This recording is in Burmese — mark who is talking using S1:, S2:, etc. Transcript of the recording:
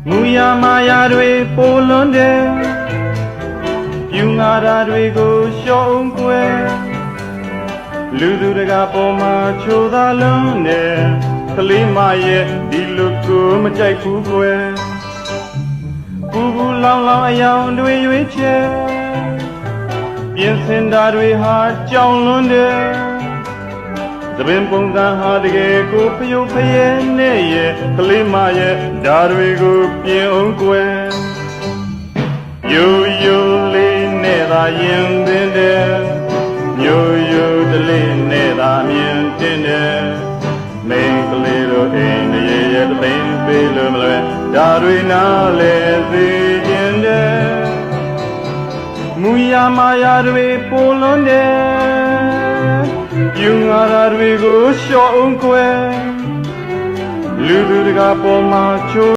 S1: မူရမာယာတွေပိုလွန်တယ်ယူငါရာတွေကိုရှောင်းကွယ်လူသူတကာပေါ်မှာချိုးသာလွန်းတယ်ကလေးမရဲ့ဒီလူကိုမကြိုက်ဘူးကွယ်ပူပူလောင်လောင်အယောင်တွေရွေးချယ်ပြင်ဆင်တာတွေဟာကြောင်လွန်းတယ်သပင်ပုံစံဟာတကယ်ကိုဖျုတ်ဖျဲနဲ့ရဲ့ကလေးမရဲ့ဓာတွေကိုပြင်အောင်ကွယ်ယိုယိုလေးနဲ့သာရင်သင်တယ်ညိုယိုတလေးနဲ့သာမြင်တင်တယ်မိန်းကလေးတို့အိမ်ရဲ့တသိန်းပေးလို့မလွယ်ဓာတွေနားလဲစေခြင်းတယ်မူရမာယာတွေပိုလွန်တယ်ယူငါရာတွေကိုရှော့အောင်ကွယ်လူသူတကာပေါ်မှာချိုး